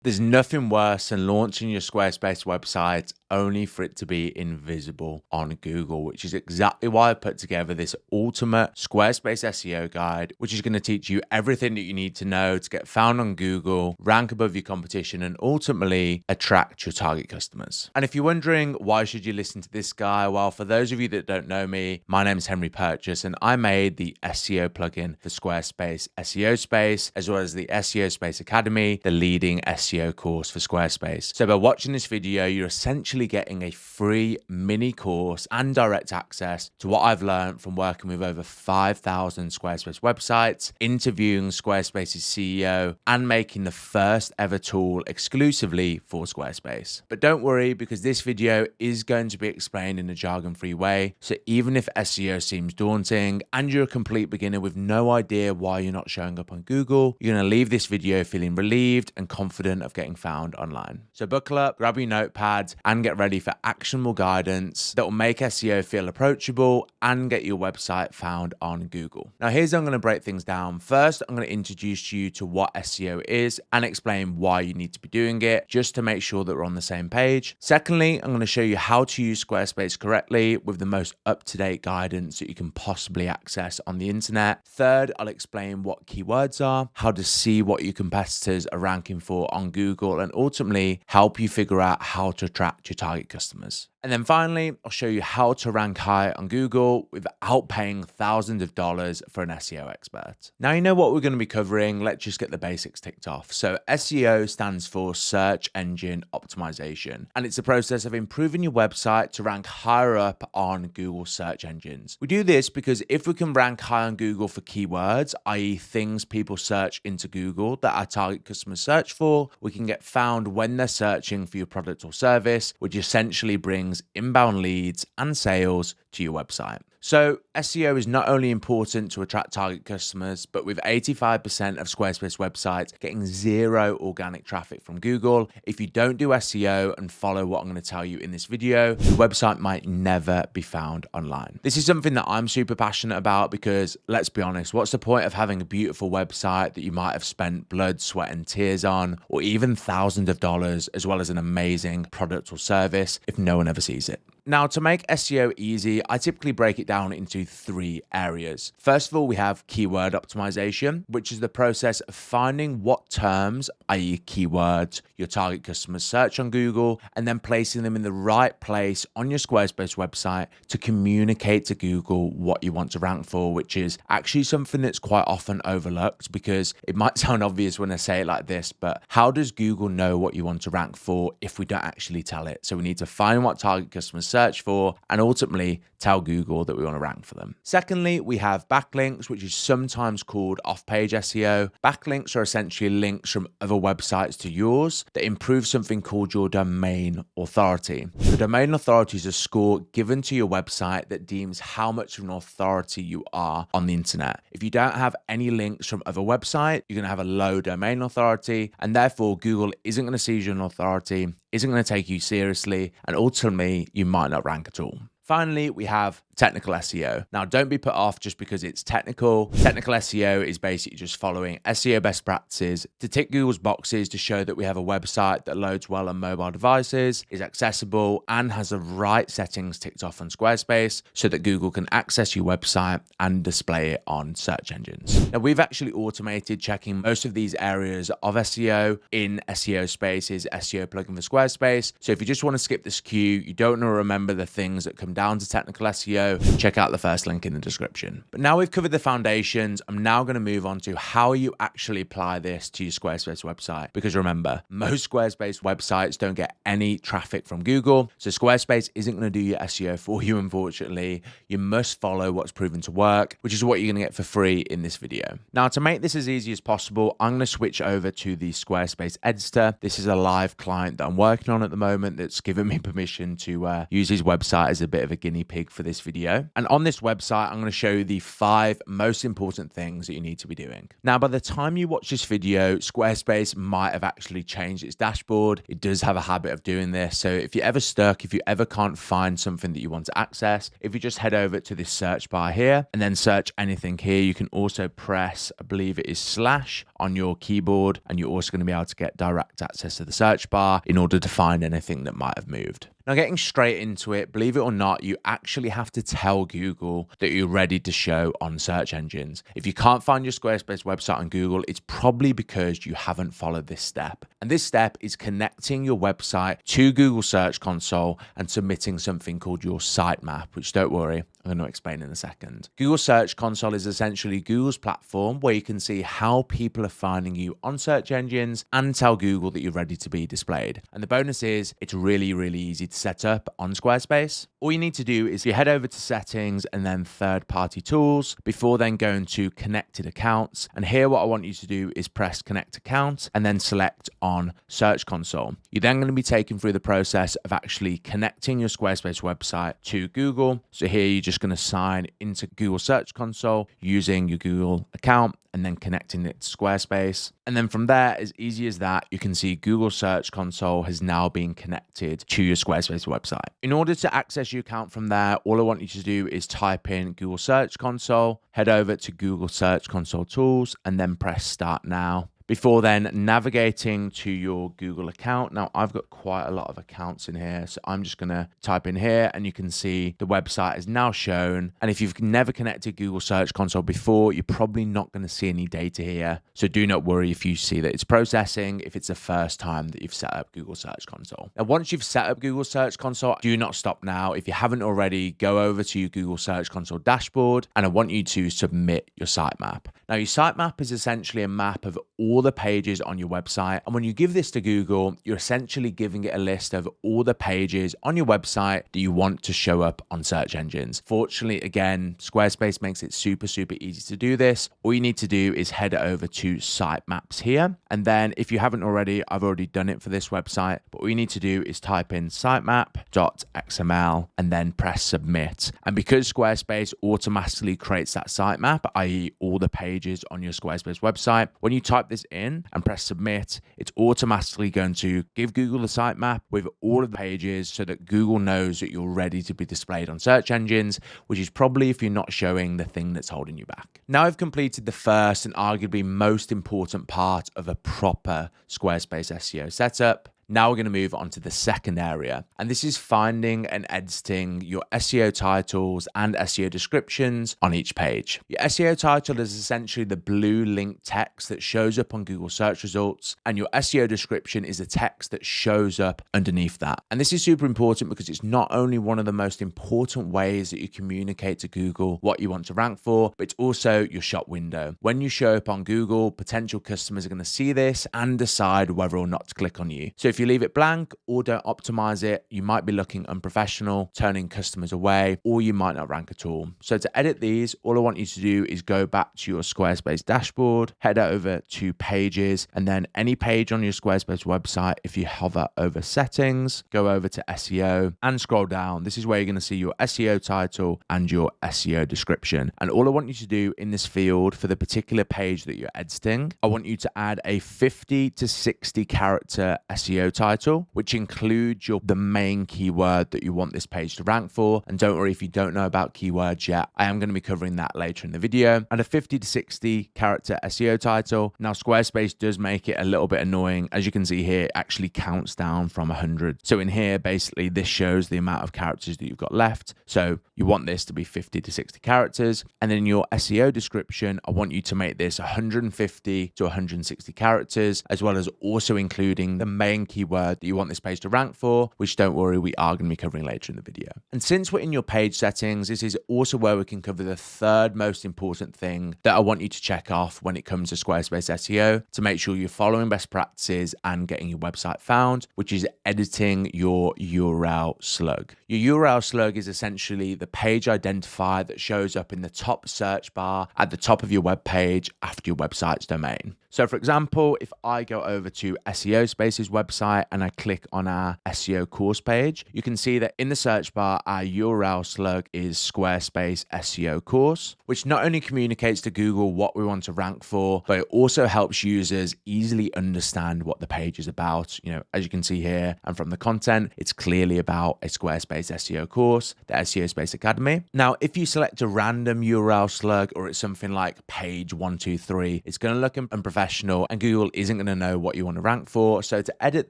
There's nothing worse than launching your Squarespace website only for it to be invisible on Google, which is exactly why I put together this ultimate Squarespace SEO guide, which is going to teach you everything that you need to know to get found on Google, rank above your competition, and ultimately attract your target customers. And if you're wondering why should you listen to this guy, well, for those of you that don't know me, my name is Henry Purchase, and I made the SEO plugin for Squarespace SEO Space, as well as the SEO Space Academy, the leading SEO course for Squarespace. So by watching this video, you're essentially getting a free mini course and direct access to what I've learned from working with over 5,000 Squarespace websites, interviewing Squarespace's CEO, and making the first ever tool exclusively for Squarespace. But don't worry, because this video is going to be explained in a jargon-free way. So even if SEO seems daunting and you're a complete beginner with no idea why you're not showing up on Google, you're going to leave this video feeling relieved and confident of getting found online. So buckle up, grab your notepad, and get ready for actionable guidance that will make SEO feel approachable and get your website found on Google. Now, here's how I'm going to break things down. First, I'm going to introduce you to what SEO is and explain why you need to be doing it, just to make sure that we're on the same page. Secondly, I'm going to show you how to use Squarespace correctly with the most up-to-date guidance that you can possibly access on the internet. Third, I'll explain what keywords are, how to see what your competitors are ranking for on Google, and ultimately help you figure out how to attract your target customers. And then finally, I'll show you how to rank high on Google without paying thousands of dollars for an SEO expert. Now you know what we're going to be covering. Let's just get the basics ticked off. So SEO stands for search engine optimization, and it's a process of improving your website to rank higher up on Google search engines. We do this because if we can rank high on Google for keywords, i.e. things people search into Google that our target customers search for, we can get found when they're searching for your product or service, which essentially brings inbound leads and sales to your website. So SEO is not only important to attract target customers, but with 85% of Squarespace websites getting zero organic traffic from Google, if you don't do SEO and follow what I'm going to tell you in this video, your website might never be found online. This is something that I'm super passionate about because, let's be honest, what's the point of having a beautiful website that you might have spent blood, sweat, and tears on, or even thousands of dollars, as well as an amazing product or service, if no one ever sees it? Now, to make SEO easy, I typically break it down into three areas. First of all, we have keyword optimization, which is the process of finding what terms, i.e. keywords, your target customers search on Google, and then placing them in the right place on your Squarespace website to communicate to Google what you want to rank for, which is actually something that's quite often overlooked because it might sound obvious when I say it like this, but how does Google know what you want to rank for if we don't actually tell it? So we need to find what target customers search for and ultimately tell Google that we want to rank for them. Secondly, we have backlinks, which is sometimes called off-page SEO. Backlinks are essentially links from other websites to yours that improve something called your domain authority. The domain authority is a score given to your website that deems how much of an authority you are on the internet. If you don't have any links from other websites, you're going to have a low domain authority, and therefore Google isn't going to see you as an authority, isn't going to take you seriously, and ultimately you might not rank at all. Finally, we have technical SEO. Now, don't be put off just because it's technical. Technical SEO is basically just following SEO best practices to tick Google's boxes to show that we have a website that loads well on mobile devices, is accessible, and has the right settings ticked off on Squarespace so that Google can access your website and display it on search engines. Now, we've actually automated checking most of these areas of SEO in SEO Space's SEO plugin for Squarespace. So if you just want to skip this queue, you don't want to remember the things that come down to technical SEO, check out the first link in the description. But now we've covered the foundations, I'm now going to move on to how you actually apply this to your Squarespace website. Because remember, most Squarespace websites don't get any traffic from Google, so Squarespace isn't going to do your SEO for you, unfortunately. You must follow what's proven to work, which is what you're going to get for free in this video. Now, to make this as easy as possible, I'm going to switch over to the Squarespace editor. This is a live client that I'm working on at the moment that's given me permission to use his website as a bit of a guinea pig for this video. video. And on this website, I'm going to show you the 5 most important things that you need to be doing. Now, by the time you watch this video, Squarespace might have actually changed its dashboard. It does have a habit of doing this. So if you're ever stuck, if you ever can't find something that you want to access, if you just head over to this search bar here and then search anything here, you can also press, I believe it is / on your keyboard, and you're also going to be able to get direct access to the search bar in order to find anything that might have moved. Now, getting straight into it, believe it or not, you actually have to tell Google that you're ready to show on search engines. If you can't find your Squarespace website on Google, it's probably because you haven't followed this step. And this step is connecting your website to Google Search Console and submitting something called your sitemap, which, don't worry, I'm going to explain in a second. Google Search Console is essentially Google's platform where you can see how people are finding you on search engines and tell Google that you're ready to be displayed. And the bonus is it's really, really easy to set up on Squarespace. All you need to do is you head over to settings and then third-party tools before then going to connected accounts. And here what I want you to do is press connect account and then select on Search Console. You're then going to be taken through the process of actually connecting your Squarespace website to Google. So here you're just going to sign into Google Search Console using your Google account and then connecting it to Squarespace. And then from there, as easy as that, you can see Google Search Console has now been connected to your Squarespace website. In order to access your account from there, all I want you to do is type in Google Search Console, head over to Google Search Console Tools, and then press Start Now. Before then navigating to your Google account. Now, I've got quite a lot of accounts in here, so I'm just going to type in here and you can see the website is now shown. And if you've never connected Google Search Console before, you're probably not going to see any data here. So do not worry if you see that it's processing, if it's the first time that you've set up Google Search Console. Now, once you've set up Google Search Console, do not stop now. If you haven't already, go over to your Google Search Console dashboard and I want you to submit your sitemap. Now, your sitemap is essentially a map of all the pages on your website. And when you give this to Google, you're essentially giving it a list of all the pages on your website that you want to show up on search engines. Fortunately, again, Squarespace makes it super, super easy to do this. All you need to do is head over to Sitemaps here. And then if you haven't already, I've already done it for this website, but all you need to do is type in sitemap.xml and then press submit. And because Squarespace automatically creates that sitemap, i.e. all the pages on your Squarespace website, when you type this in and press submit, it's automatically going to give Google the sitemap with all of the pages so that Google knows that you're ready to be displayed on search engines, which is probably if you're not showing the thing that's holding you back. Now I've completed the first and arguably most important part of a proper Squarespace SEO setup. Now we're going to move on to the second area, and this is finding and editing your SEO titles and SEO descriptions on each page. Your SEO title is essentially the blue link text that shows up on Google search results, and your SEO description is the text that shows up underneath that. And this is super important because it's not only one of the most important ways that you communicate to Google what you want to rank for, but it's also your shop window. When you show up on Google, potential customers are going to see this and decide whether or not to click on you. So if you leave it blank or don't optimize it, you might be looking unprofessional, turning customers away, or you might not rank at all. So to edit these, all I want you to do is go back to your Squarespace dashboard, head over to pages, and then any page on your Squarespace website, if you hover over settings, go over to SEO and scroll down. This is where you're going to see your SEO title and your SEO description. And all I want you to do in this field for the particular page that you're editing, I want you to add a 50 to 60 character SEO title, which includes the main keyword that you want this page to rank for. And don't worry if you don't know about keywords yet, I am going to be covering that later in the video. And a 50 to 60 character SEO title. Now Squarespace does make it a little bit annoying. As you can see here, it actually counts down from 100. So in here, basically this shows the amount of characters that you've got left. So you want this to be 50 to 60 characters. And then in your SEO description, I want you to make this 150 to 160 characters, as well as also including the main keyword that you want this page to rank for, which don't worry, we are going to be covering later in the video. And since we're in your page settings, this is also where we can cover the third most important thing that I want you to check off when it comes to Squarespace SEO to make sure you're following best practices and getting your website found, which is editing your URL slug. Your URL slug is essentially the page identifier that shows up in the top search bar at the top of your web page after your website's domain. So for example, if I go over to SEO Space's website, website and I click on our SEO course page, you can see that in the search bar, our URL slug is Squarespace SEO course, which not only communicates to Google what we want to rank for, but it also helps users easily understand what the page is about. As you can see here, and from the content, it's clearly about a Squarespace SEO course, the SEO Space Academy. Now, if you select a random URL slug or it's something like page 123, it's going to look unprofessional and Google isn't going to know what you want to rank for. So to edit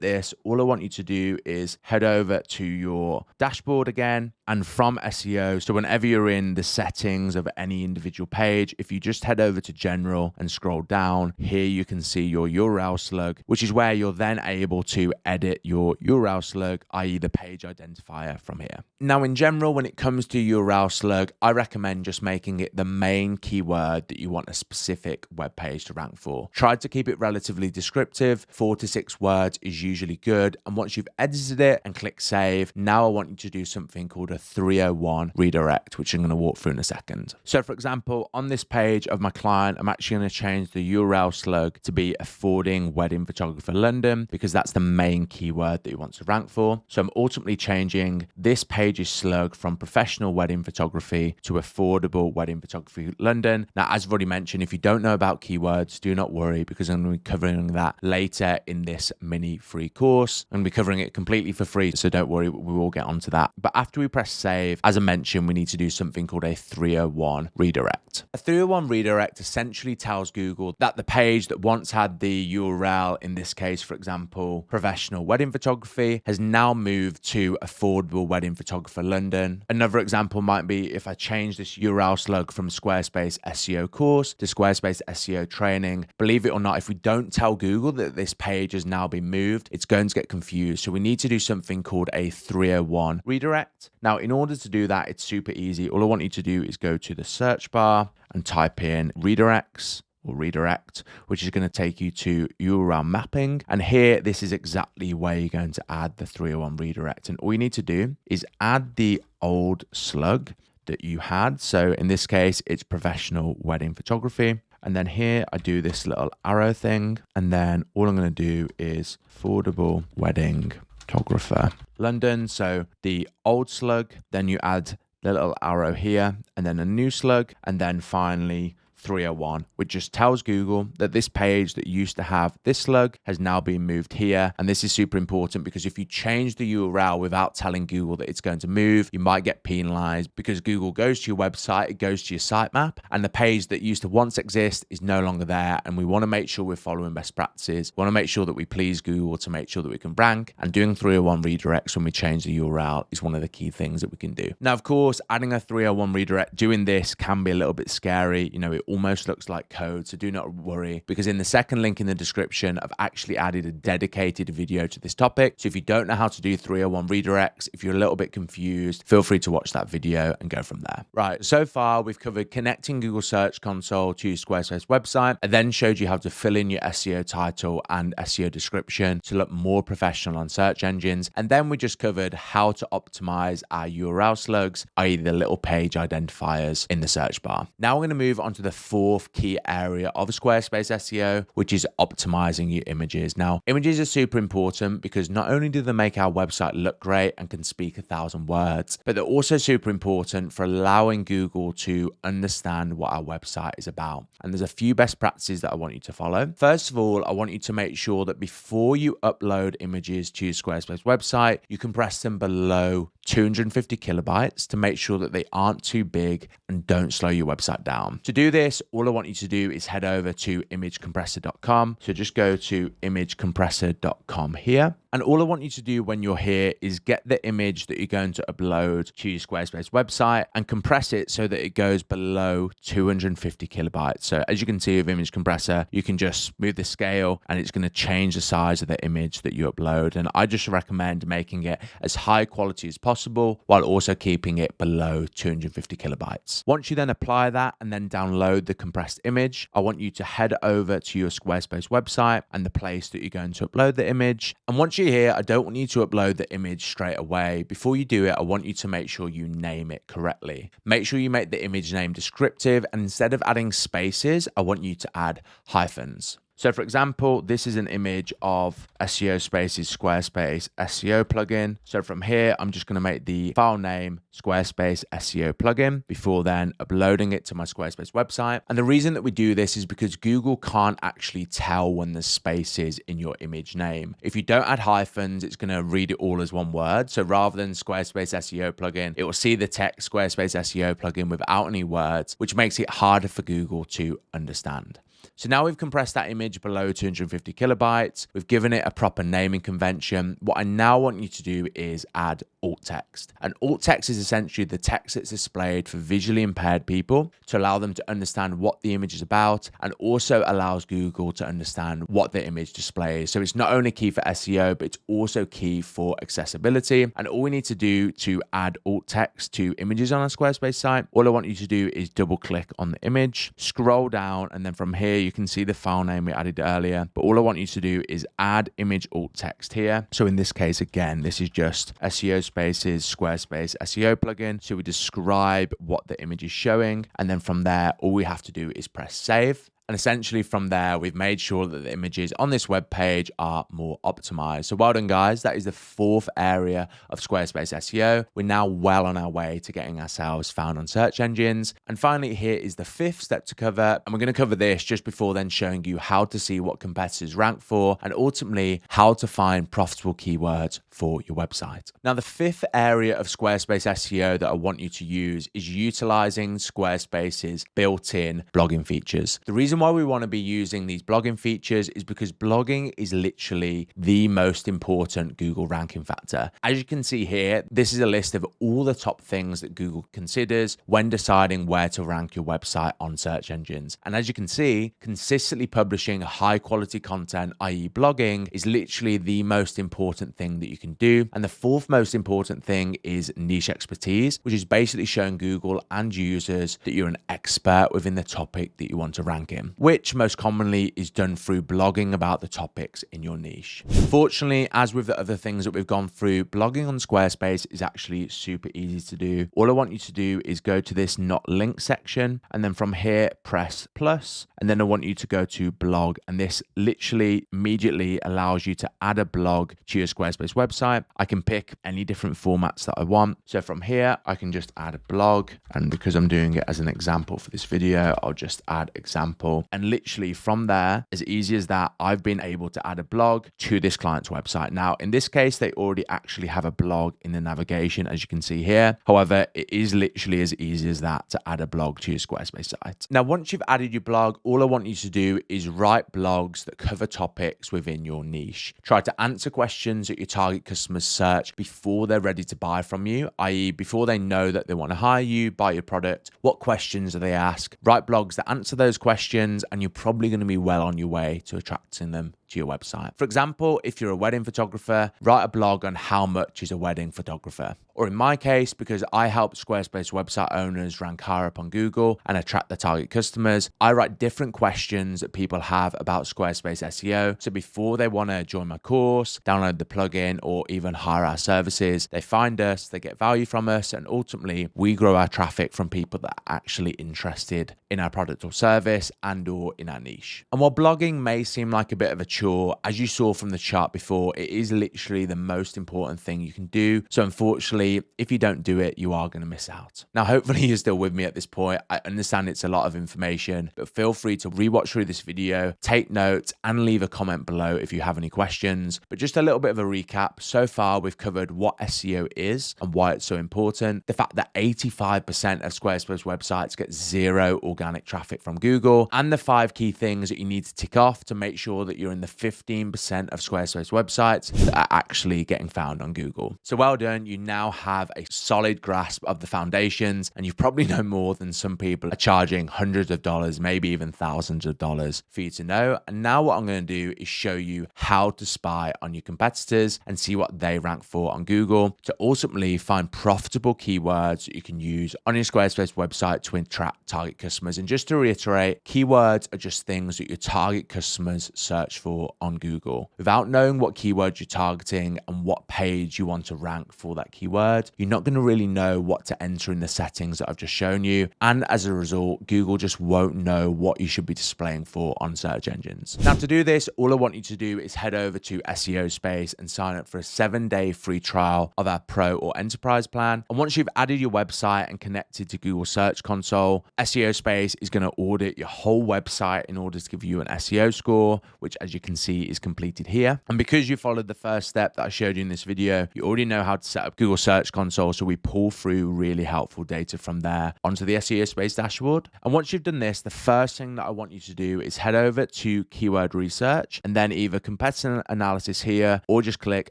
this, all I want you to do is head over to your dashboard again, and from SEO, so whenever you're in the settings of any individual page, if you just head over to general and scroll down, here you can see your URL slug, which is where you're then able to edit your URL slug, i.e. the page identifier from here. Now, in general, when it comes to URL slug, I recommend just making it the main keyword that you want a specific web page to rank for. Try to keep it relatively descriptive. 4 to 6 words is usually good. And once you've edited it and click save, now I want you to do something called a 301 redirect, which I'm going to walk through in a second. So for example, on this page of my client, I'm actually going to change the URL slug to be affording wedding photographer London, because that's the main keyword that you want to rank for. So I'm ultimately changing this page's slug from professional wedding photography to affordable wedding photography London. Now, as I've already mentioned, if you don't know about keywords, do not worry, because I'm going to be covering that later in this mini free course. I'm going to be covering it completely for free, so don't worry, we will get onto that. But after we press save, as I mentioned, we need to do something called a 301 redirect. A 301 redirect essentially tells Google that the page that once had the URL, in this case, for example, professional wedding photography, has now moved to affordable wedding photographer London. Another example might be if I change this URL slug from Squarespace SEO course to Squarespace SEO training. Believe it or not, if we don't tell Google that this page has now been moved, it's going to get confused. So we need to do something called a 301 redirect. Now, in order to do that, it's super easy. All I want you to do is go to the search bar and type in redirects or redirect, which is going to take you to URL mapping. And here, this is exactly where you're going to add the 301 redirect. And all you need to do is add the old slug that you had. So in this case, it's professional wedding photography. And then here I do this little arrow thing. And then all I'm going to do is affordable wedding photographer London. So the old slug, then you add the little arrow here, and then a new slug, and then finally 301, which just tells Google that this page that used to have this slug has now been moved here. And this is super important because if you change the URL without telling Google that it's going to move, you might get penalized, because Google goes to your website, it goes to your sitemap, and the page that used to once exist is no longer there. And we want to make sure we're following best practices. We want to make sure that we please Google to make sure that we can rank, and doing 301 redirects when we change the URL is one of the key things that we can do. Now, of course, adding a 301 redirect, doing this can be a little bit scary. It almost looks like code, so do not worry, because in the second link in the description, I've actually added a dedicated video to this topic. So if you don't know how to do 301 redirects, if you're a little bit confused, feel free to watch that video and go from there. Right, so far we've covered connecting Google Search Console to Squarespace website. I then showed you how to fill in your SEO title and SEO description to look more professional on search engines. And then we just covered how to optimize our URL slugs, i.e. the little page identifiers in the search bar. Now we're going to move on to the fourth key area of Squarespace SEO, which is optimizing your images. Now, images are super important because not only do they make our website look great and can speak 1,000 words, but they're also super important for allowing Google to understand what our website is about. And there's a few best practices that I want you to follow. First of all, I want you to make sure that before you upload images to your Squarespace website, you compress them below 250 kilobytes to make sure that they aren't too big and don't slow your website down. To do this, all I want you to do is head over to imagecompressor.com. So just go to imagecompressor.com here. And all I want you to do when you're here is get the image that you're going to upload to your Squarespace website and compress it so that it goes below 250 kilobytes. So as you can see with Image Compressor, you can just move the scale and it's going to change the size of the image that you upload. And I just recommend making it as high quality as possible while also keeping it below 250 kilobytes. Once you then apply that and then download the compressed image, I want you to head over to your Squarespace website and the place that you're going to upload the image. And once you're here, I don't want you to upload the image straight away. Before you do it, I want you to make sure you name it correctly. Make sure you make the image name descriptive, and instead of adding spaces, I want you to add hyphens. So for example, this is an image of SEO Space's Squarespace SEO plugin. So from here, I'm just going to make the file name Squarespace SEO plugin before then uploading it to my Squarespace website. And the reason that we do this is because Google can't actually tell when there's spaces in your image name. If you don't add hyphens, it's going to read it all as one word. So rather than Squarespace SEO plugin, it will see the text Squarespace SEO plugin without any words, which makes it harder for Google to understand. So now we've compressed that image below 250 kilobytes. We've given it a proper naming convention. What I now want you to do is add alt text. And alt text is essentially the text that's displayed for visually impaired people to allow them to understand what the image is about, and also allows Google to understand what the image displays. So it's not only key for SEO, but it's also key for accessibility. And all we need to do to add alt text to images on a Squarespace site, all I want you to do is double click on the image, scroll down, and then from here you can see the file name we added earlier. But all I want you to do is add image alt text here. So in this case, again, this is just SEO Space's Squarespace SEO plugin. So we describe what the image is showing. And then from there, all we have to do is press save. And essentially from there, we've made sure that the images on this web page are more optimized. So well done, guys. That is the fourth area of Squarespace SEO. We're now well on our way to getting ourselves found on search engines. And finally, here is the fifth step to cover. And we're going to cover this just before then showing you how to see what competitors rank for, and ultimately how to find profitable keywords for your website. Now, the fifth area of Squarespace SEO that I want you to use is utilizing Squarespace's built-in blogging features. The reason why we want to be using these blogging features is because blogging is literally the most important Google ranking factor. As you can see here, this is a list of all the top things that Google considers when deciding where to rank your website on search engines. And as you can see, consistently publishing high quality content, i.e. blogging, is literally the most important thing that you can do. And the fourth most important thing is niche expertise, which is basically showing Google and users that you're an expert within the topic that you want to rank in, which most commonly is done through blogging about the topics in your niche. Fortunately, as with the other things that we've gone through, blogging on Squarespace is actually super easy to do. All I want you to do is go to this not link section, and then from here, press plus, and then I want you to go to blog, and this literally immediately allows you to add a blog to your Squarespace website. I can pick any different formats that I want. So from here, I can just add a blog, and because I'm doing it as an example for this video, I'll just add example. And literally from there, as easy as that, I've been able to add a blog to this client's website. Now, in this case, they already actually have a blog in the navigation, as you can see here. However, it is literally as easy as that to add a blog to your Squarespace site. Now, once you've added your blog, all I want you to do is write blogs that cover topics within your niche. Try to answer questions that your target customers search before they're ready to buy from you, i.e. before they know that they want to hire you, buy your product. What questions do they ask? Write blogs that answer those questions, and you're probably going to be well on your way to attracting them to your website. For example, if you're a wedding photographer, write a blog on how much is a wedding photographer. Or in my case, because I help Squarespace website owners rank higher up on Google and attract their target customers, I write different questions that people have about Squarespace SEO. So before they want to join my course, download the plugin, or even hire our services, they find us, they get value from us, and ultimately we grow our traffic from people that are actually interested in our product or service and or in our niche. And while blogging may seem like a bit of a chore, as you saw from the chart before, it is literally the most important thing you can do. So unfortunately, if you don't do it, you are going to miss out. Now, hopefully you're still with me at this point. I understand it's a lot of information, but feel free to rewatch through this video, take notes, and leave a comment below if you have any questions. But just a little bit of a recap. So far, we've covered what SEO is and why it's so important. The fact that 85% of Squarespace websites get zero organic traffic from Google, and the 5 key things that you need to tick off to make sure that you're in the 15% of Squarespace websites that are actually getting found on Google. So well done. You now have a solid grasp of the foundations, and you probably know more than some people are charging hundreds of dollars, maybe even thousands of dollars for you to know. And now what I'm going to do is show you how to spy on your competitors and see what they rank for on Google to ultimately find profitable keywords that you can use on your Squarespace website to attract target customers. And just to reiterate, keywords are just things that your target customers search for for on Google. Without knowing what keywords you're targeting and what page you want to rank for that keyword, you're not going to really know what to enter in the settings that I've just shown you. And as a result, Google just won't know what you should be displaying for on search engines. Now, to do this, all I want you to do is head over to SEO Space and sign up for a 7-day free trial of our Pro or Enterprise plan. And once you've added your website and connected to Google Search Console, SEO Space is going to audit your whole website in order to give you an SEO score, which as you can see is completed here. And because you followed the first step that I showed you in this video, you already know how to set up Google Search Console. So we pull through really helpful data from there onto the SEO Space dashboard. And once you've done this, the first thing that I want you to do is head over to keyword research and then either competitor analysis here, or just click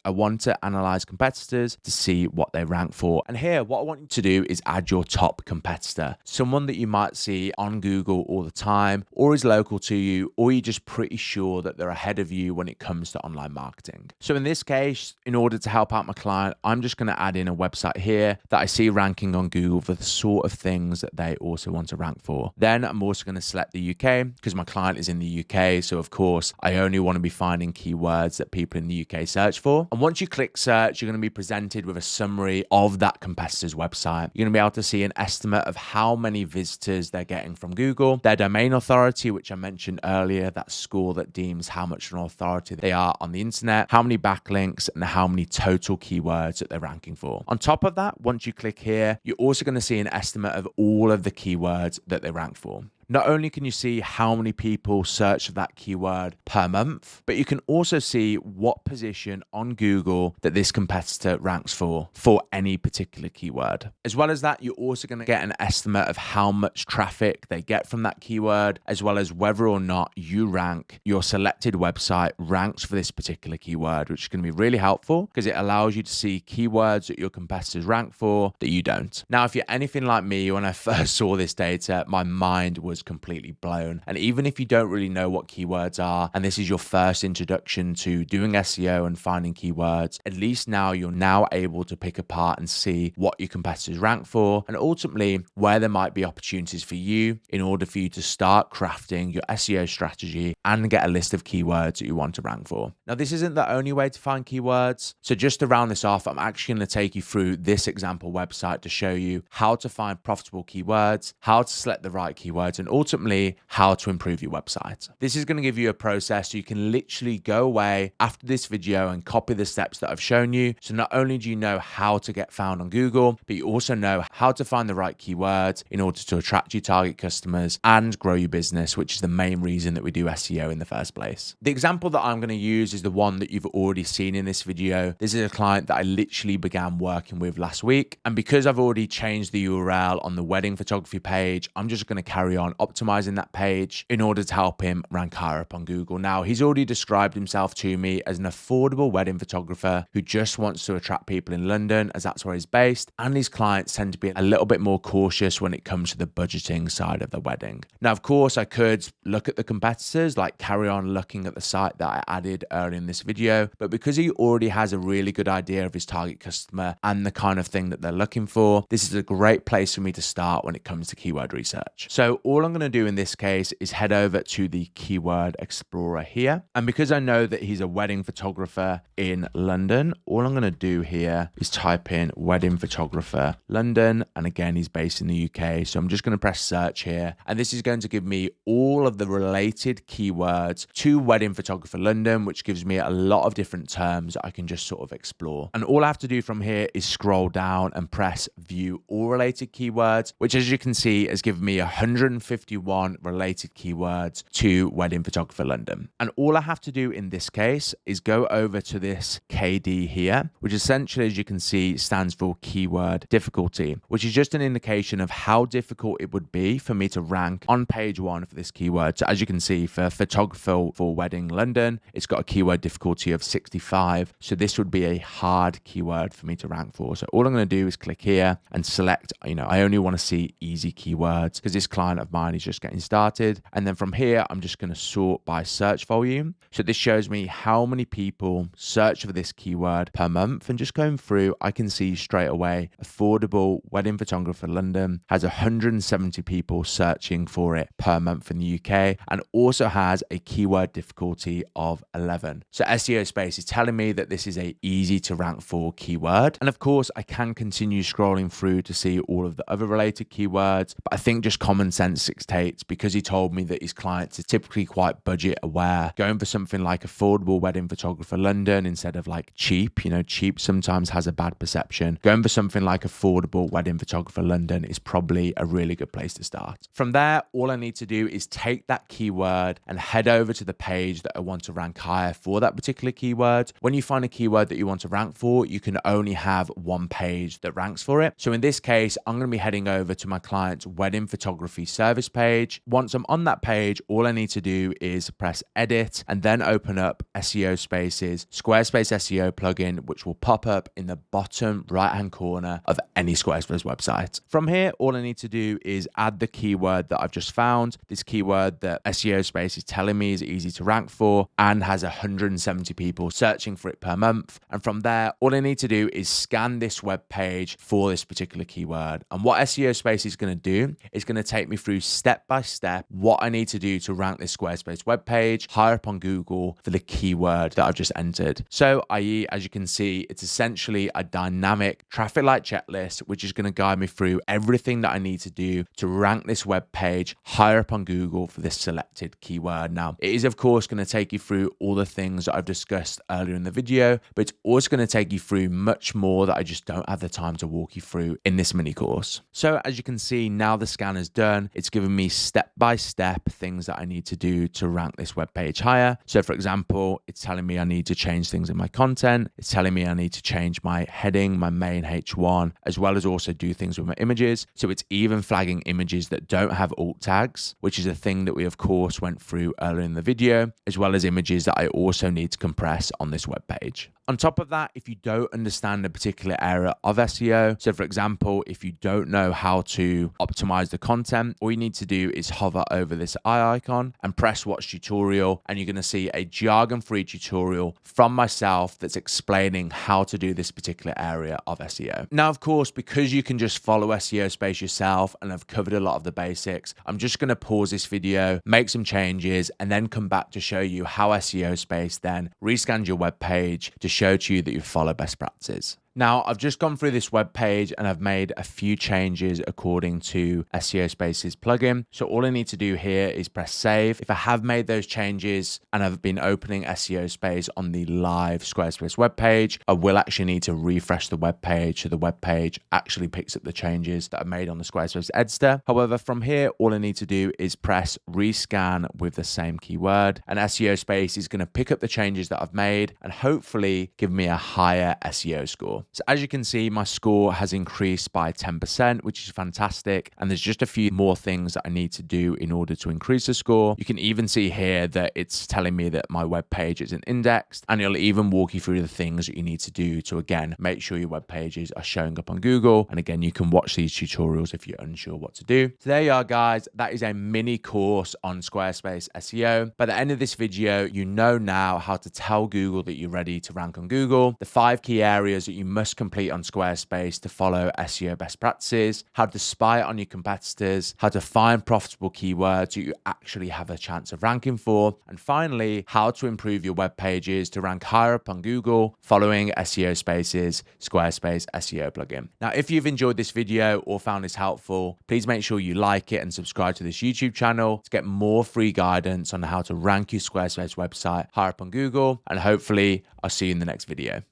I want to analyze competitors to see what they rank for. And here, what I want you to do is add your top competitor, someone that you might see on Google all the time, or is local to you, or you're just pretty sure that they're ahead of you when it comes to online marketing. So in this case, in order to help out my client, I'm just going to add in a website here that I see ranking on Google for the sort of things that they also want to rank for. Then I'm also going to select the UK because my client is in the UK. So of course, I only want to be finding keywords that people in the UK search for. And once you click search, you're going to be presented with a summary of that competitor's website. You're going to be able to see an estimate of how many visitors they're getting from Google, their domain authority, which I mentioned earlier, that score that deems how much of an authority they are on the internet, how many backlinks, and how many total keywords that they're ranking for. On top of that, once you click here, you're also going to see an estimate of all of the keywords that they rank for. Not only can you see how many people search for that keyword per month, but you can also see what position on Google that this competitor ranks for any particular keyword. As well as that, you're also going to get an estimate of how much traffic they get from that keyword, as well as whether or not you rank, your selected website ranks for this particular keyword, which is going to be really helpful because it allows you to see keywords that your competitors rank for that you don't. Now, if you're anything like me, when I first saw this data, my mind was completely blown. And even if you don't really know what keywords are, and this is your first introduction to doing SEO and finding keywords, at least now you're now able to pick apart and see what your competitors rank for, and ultimately where there might be opportunities for you in order for you to start crafting your SEO strategy and get a list of keywords that you want to rank for. Now, this isn't the only way to find keywords. So just to round this off, I'm actually going to take you through this example website to show you how to find profitable keywords, how to select the right keywords, and ultimately how to improve your website. This is going to give you a process so you can literally go away after this video and copy the steps that I've shown you. So not only do you know how to get found on Google, but you also know how to find the right keywords in order to attract your target customers and grow your business, which is the main reason that we do SEO in the first place. The example that I'm going to use is the one that you've already seen in this video. This is a client that I literally began working with last week. And because I've already changed the URL on the wedding photography page, I'm just going to carry on optimizing that page in order to help him rank higher up on Google. Now, he's already described himself to me as an affordable wedding photographer who just wants to attract people in London, as that's where he's based, and his clients tend to be a little bit more cautious when it comes to the budgeting side of the wedding. Now, of course, I could look at the competitors, like carry on looking at the site that I added earlier in this video, but because he already has a really good idea of his target customer and the kind of thing that they're looking for, this is a great place for me to start when it comes to keyword research. So all I'm going to do in this case is head over to the Keyword Explorer here. And because I know that he's a wedding photographer in London, all I'm going to do here is type in wedding photographer London. And again, he's based in the UK. So I'm just going to press search here. And this is going to give me all of the related keywords to wedding photographer London, which gives me a lot of different terms that I can just sort of explore. And all I have to do from here is scroll down and press view all related keywords, which as you can see has given me 151 related keywords to wedding photographer London. And all I have to do in this case is go over to this KD here, which essentially, as you can see, stands for keyword difficulty, which is just an indication of how difficult it would be for me to rank on page one for this keyword. So as you can see, for photographer for wedding London, it's got a keyword difficulty of 65. So this would be a hard keyword for me to rank for. So all I'm going to do is click here and select, I only want to see easy keywords because this client of mine fine. He's just getting started. And then from here, I'm just going to sort by search volume. So this shows me how many people search for this keyword per month. And just going through, I can see straight away affordable wedding photographer London has 170 people searching for it per month in the UK, and also has a keyword difficulty of 11. So SEO Space is telling me that this is a easy to rank for keyword. And of course, I can continue scrolling through to see all of the other related keywords, but I think just common sense dictates, because he told me that his clients are typically quite budget aware, going for something like affordable wedding photographer London instead of like cheap. You know, cheap sometimes has a bad perception. Going for something like affordable wedding photographer London is probably a really good place to start. From there, all I need to do is take that keyword and head over to the page that I want to rank higher for that particular keyword. When you find a keyword that you want to rank for, you can only have one page that ranks for it. So in this case, I'm going to be heading over to my client's wedding photography service page. Once I'm on that page, all I need to do is press edit and then open up SEO Space's Squarespace SEO plugin, which will pop up in the bottom right-hand corner of any Squarespace website. From here, all I need to do is add the keyword that I've just found, this keyword that SEO Space is telling me is easy to rank for and has 170 people searching for it per month. And from there, all I need to do is scan this web page for this particular keyword. And what SEO Space is going to do is going to take me through step by step what I need to do to rank this Squarespace web page higher up on Google for the keyword that I've just entered. So, i.e., as you can see, it's essentially a dynamic traffic light checklist, which is going to guide me through everything that I need to do to rank this web page higher up on Google for this selected keyword. Now, it is of course going to take you through all the things that I've discussed earlier in the video, but it's also going to take you through much more that I just don't have the time to walk you through in this mini course. So as you can see, now the scan is done. It's given me step by step things that I need to do to rank this web page higher. So for example, it's telling me I need to change things in my content. It's telling me I need to change my heading, my main H1, as well as also do things with my images. So it's even flagging images that don't have alt tags, which is a thing that we of course went through earlier in the video, as well as images that I also need to compress on this web page. On top of that, if you don't understand a particular area of SEO, so for example, if you don't know how to optimize the content, all you need to do is hover over this eye icon and press watch tutorial, and you're going to see a jargon-free tutorial from myself that's explaining how to do this particular area of SEO. Now, of course, because you can just follow SEO Space yourself and I've covered a lot of the basics, I'm just going to pause this video, make some changes, and then come back to show you how SEO Space then rescans your web page to show to you that you follow best practices. Now, I've just gone through this web page and I've made a few changes according to SEO Space's plugin. So all I need to do here is press save. If I have made those changes and I've been opening SEO Space on the live Squarespace web page, I will actually need to refresh the web page so the web page actually picks up the changes that I've made on the Squarespace editor. However, from here, all I need to do is press rescan with the same keyword, and SEO Space is going to pick up the changes that I've made and hopefully give me a higher SEO score. So as you can see, my score has increased by 10%, which is fantastic. And there's just a few more things that I need to do in order to increase the score. You can even see here that it's telling me that my web page isn't indexed, and it'll even walk you through the things that you need to do to, again, make sure your web pages are showing up on Google. And again, you can watch these tutorials if you're unsure what to do. So there you are, guys. That is a mini course on Squarespace SEO. By the end of this video, you know now how to tell Google that you're ready to rank on Google, the 5 key areas that you must complete on Squarespace to follow SEO best practices, how to spy on your competitors, how to find profitable keywords that you actually have a chance of ranking for, and finally, how to improve your web pages to rank higher up on Google following SEO Space's Squarespace SEO plugin. Now, if you've enjoyed this video or found this helpful, please make sure you like it and subscribe to this YouTube channel to get more free guidance on how to rank your Squarespace website higher up on Google, and hopefully I'll see you in the next video.